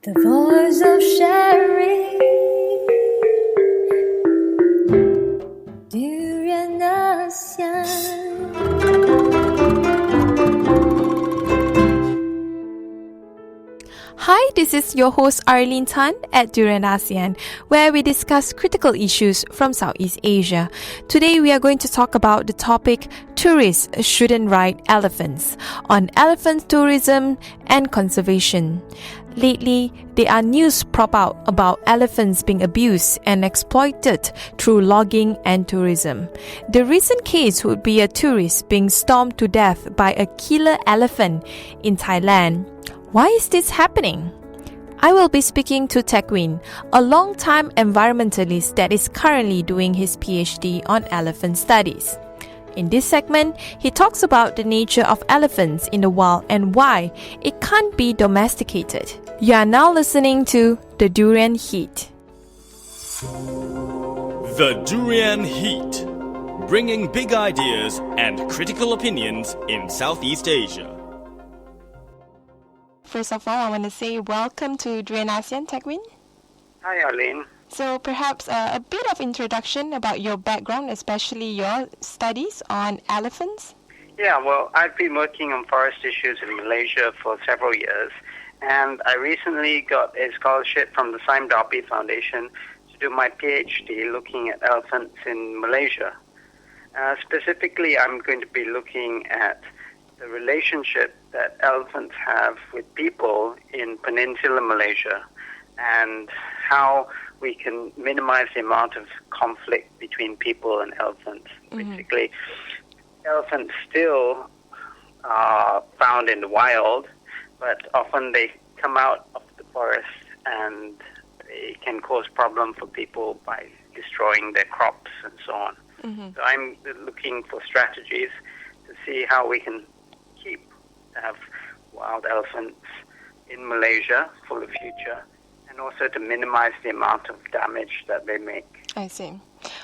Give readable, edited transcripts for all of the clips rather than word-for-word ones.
The voice of sharing, Durian Hi, this is your host Arlene Tan at Durian ASEAN, where we discuss critical issues from Southeast Asia. Today we are going to talk about the topic Tourists Shouldn't Ride Elephants on elephant tourism and conservation. Lately, there are news prop out about elephants being abused and exploited through logging and tourism. The recent case would be a tourist being stormed to death by a killer elephant in Thailand. Why is this happening? I will be speaking to Teck Wyn, a long-time environmentalist that is currently doing his PhD on elephant studies. In this segment, he talks about the nature of elephants in the wild and why it can't be domesticated. You are now listening to the Durian Heat. The Durian Heat, bringing big ideas and critical opinions in Southeast Asia. First of all, I want to say welcome to Durian ASEAN, Teck Wyn. Hi, Arlene. So perhaps a bit of introduction about your background, especially your studies on elephants. Yeah, well, I've been working on forest issues in Malaysia for several years, and I recently got a scholarship from the Sime Darby Foundation to do my PhD looking at elephants in Malaysia. Specifically, I'm going to be looking at the relationship that elephants have with people in Peninsular Malaysia and how we can minimize the amount of conflict between people and elephants. Mm-hmm. Basically, elephants still are found in the wild, but often they come out of the forest and they can cause problems for people by destroying their crops and so on. Mm-hmm. So I'm looking for strategies to see how we can have wild elephants in Malaysia for the future, and also to minimize the amount of damage that they make. I see.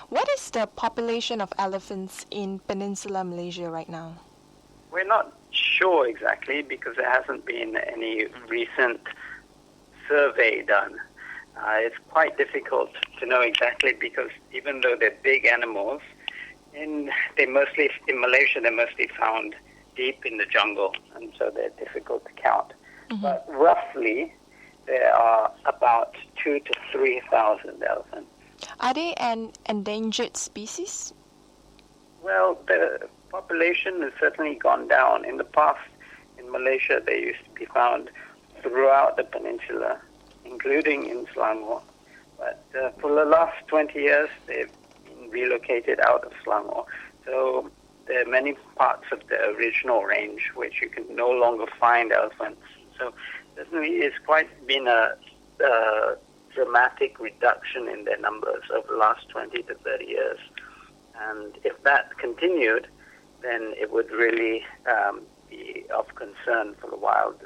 What is the population of elephants in Peninsular Malaysia right now? We're not sure exactly because there hasn't been any recent survey done. It's quite difficult to know exactly because even though they're big animals, in Malaysia they're mostly found deep in the jungle, and so they're difficult to count. Mm-hmm. But roughly, there are about 2,000 to 3,000 elephants. Are they an endangered species? Well, the population has certainly gone down. In the past, in Malaysia, they used to be found throughout the peninsula, including in Selangor. But for the last 20 years, they've been relocated out of Selangor. So there are many parts of the original range which you can no longer find elephants. So definitely it's quite been a dramatic reduction in their numbers over the last 20 to 30 years. And if that continued, then it would really be of concern for the wild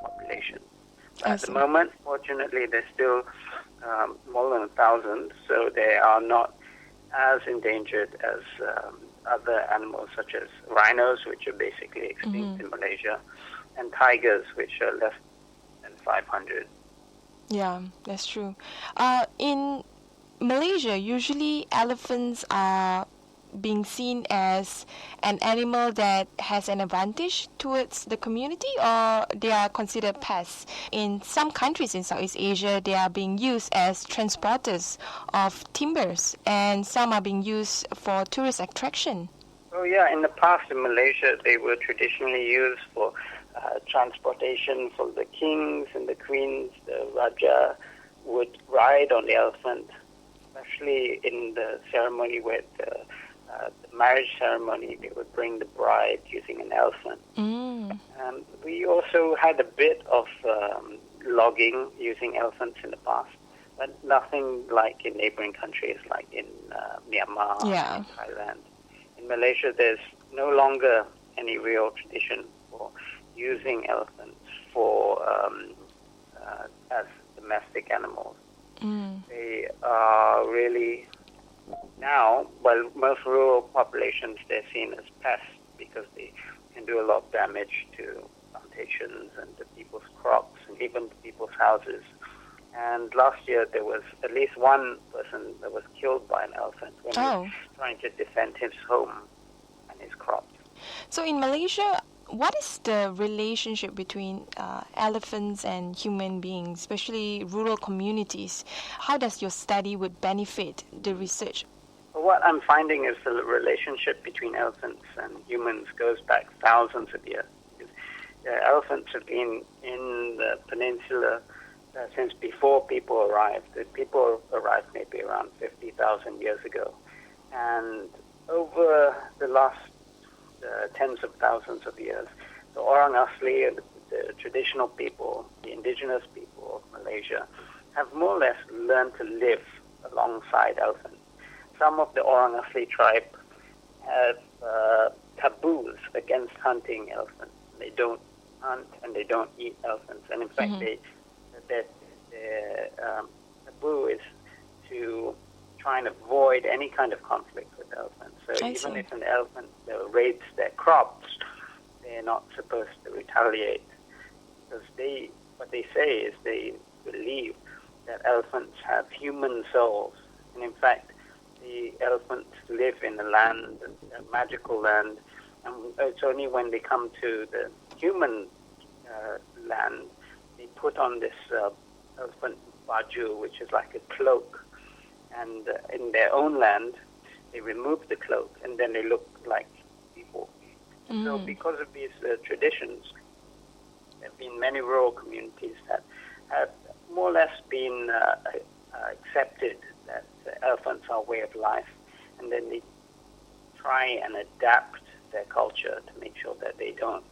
population. At the moment, fortunately, they're still more than 1,000, so they are not as endangered as other animals such as rhinos, which are basically extinct in Malaysia, and tigers, which are less than 500. Yeah, that's true. In Malaysia, usually elephants are being seen as an animal that has an advantage towards the community, or they are considered pests. In some countries in Southeast Asia, they are being used as transporters of timbers, and some are being used for tourist attraction. Oh yeah, in the past in Malaysia, they were traditionally used for transportation for the kings and the queens. The Raja would ride on the elephant, especially in the ceremony where the marriage ceremony, they would bring the bride using an elephant. And we also had a bit of logging using elephants in the past, but nothing like in neighboring countries like in Myanmar and Thailand. In Malaysia, there's no longer any real tradition for using elephants for as domestic animals. They are really now, well, most rural populations, they're seen as pests because they can do a lot of damage to plantations and to people's crops and even to people's houses. And last year there was at least one person that was killed by an elephant when he was trying to defend his home and his crops. So in Malaysia, what is the relationship between elephants and human beings, especially rural communities? How does your study would benefit the research? Well, what I'm finding is the relationship between elephants and humans goes back thousands of years. Elephants have been in the peninsula since before people arrived. The people arrived maybe around 50,000 years ago. And over the last tens of thousands of years, the Orang Asli, the traditional people, the indigenous people of Malaysia, have more or less learned to live alongside elephants. Some of the Orang Asli tribe have taboos against hunting elephants. They don't hunt and they don't eat elephants. And in fact, their taboo is to try and avoid any kind of conflict with elephants. So even if an elephant raids their crops, they're not supposed to retaliate, because what they say is they believe that elephants have human souls, and in fact, the elephants live in a land, a magical land, and it's only when they come to the human land, they put on this elephant baju, which is like a cloak, and in their own land, they remove the cloak, and then they look like people. So because of these traditions, there have been many rural communities that have more or less been accepted that elephants are a way of life, and then they try and adapt their culture to make sure that they don't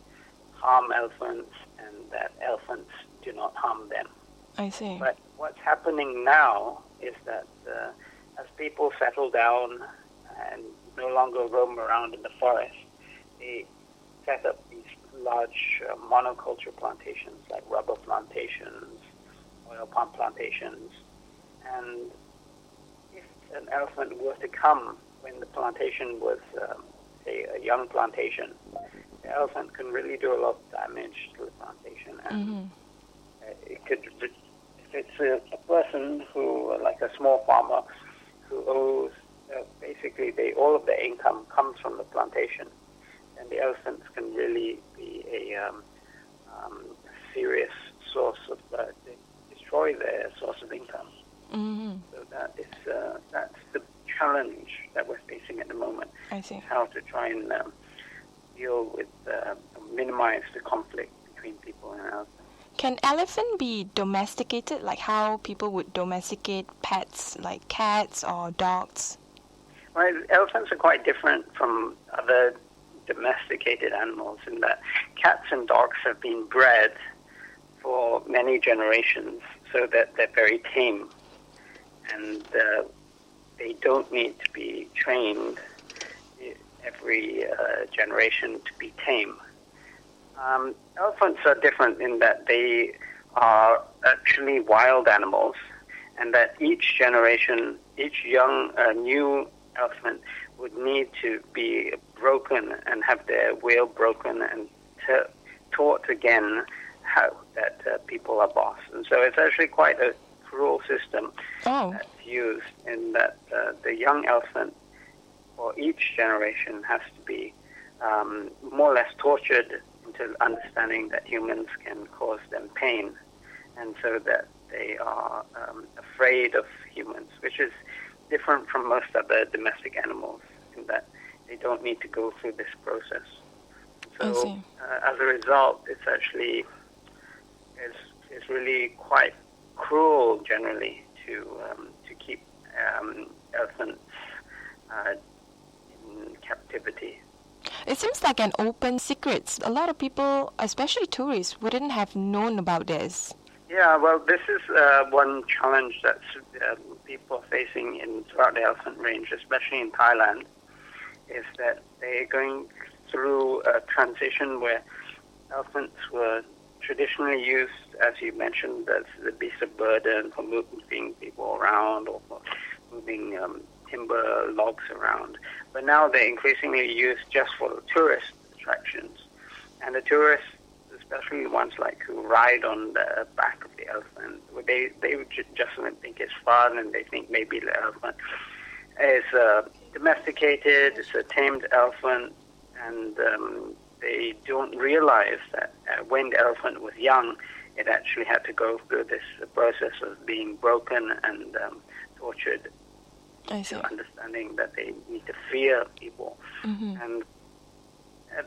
harm elephants and that elephants do not harm them. I see. But what's happening now is that as people settle down and no longer roam around in the forest, they set up these large monoculture plantations like rubber plantations, oil palm plantations, and if an elephant were to come when the plantation was, say, a young plantation, the elephant can really do a lot of damage to the plantation. And it could, if it's a person who, like a small farmer, who owes, basically all of their income comes from the plantation, and the elephants can really be a serious source of, destroy their source of income. So that's the challenge that we're facing at the moment. I see. How to try and deal with, minimize the conflict between people and elephants. Can elephant be domesticated, like how people would domesticate pets like cats or dogs? Well, elephants are quite different from other domesticated animals in that cats and dogs have been bred for many generations so that they're very tame, and they don't need to be trained every generation to be tame. Elephants are different in that they are actually wild animals, and that each generation, each young, new elephant would need to be broken and have their wheel broken and taught again how that people are boss. And so it's actually quite a cruel system that's used in that the young elephant for each generation has to be more or less tortured into understanding that humans can cause them pain, and so that they are afraid of humans, which is different from most other domestic animals in that they don't need to go through this process. So as a result, it's actually it's really quite cruel generally to keep elephants in captivity. It seems like an open secret. A lot of people, especially tourists, wouldn't have known about this. Yeah, well, this is one challenge that people are facing throughout the elephant range, especially in Thailand, is that they're going through a transition where elephants were traditionally used, as you mentioned, as the beast of burden for moving people around or for moving timber logs around. But now they're increasingly used just for tourist attractions. And the tourists, especially ones like who ride on the back of the elephant. They would just think it's fun, and they think maybe the elephant is domesticated, it's a tamed elephant, and they don't realize that when the elephant was young, it actually had to go through this process of being broken and tortured, I see. to understanding that they need to fear people. Mm-hmm. And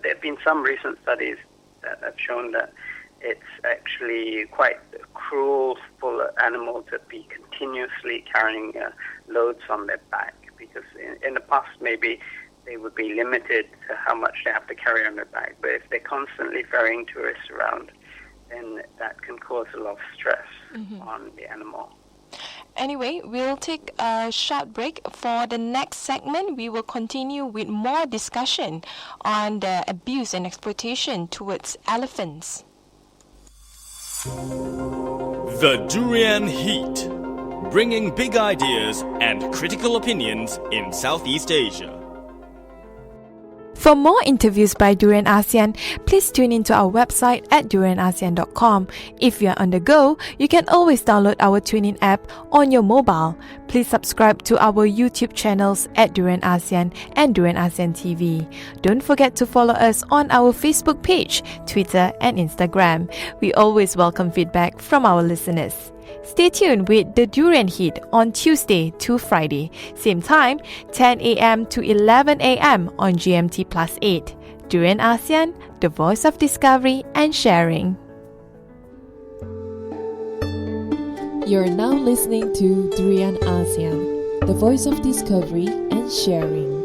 there have been some recent studies that have shown that it's actually quite cruel for an animal to be continuously carrying loads on their back, because in the past maybe they would be limited to how much they have to carry on their back. But if they're constantly ferrying tourists around, then that can cause a lot of stress on the animal. Anyway, we'll take a short break. For the next segment, we will continue with more discussion on the abuse and exploitation towards elephants. The Durian Heat, bringing big ideas and critical opinions in Southeast Asia. For more interviews by Durian ASEAN, please tune into our website at durianasian.com. If you are on the go, you can always download our TuneIn app on your mobile. Please subscribe to our YouTube channels at Durian ASEAN and Durian ASEAN TV. Don't forget to follow us on our Facebook page, Twitter and Instagram. We always welcome feedback from our listeners. Stay tuned with the Durian Heat on Tuesday to Friday, same time, 10 a.m. to 11 a.m. on GMT Plus 8. Durian ASEAN, the voice of discovery and sharing. You're now listening to Durian ASEAN, the voice of discovery and sharing.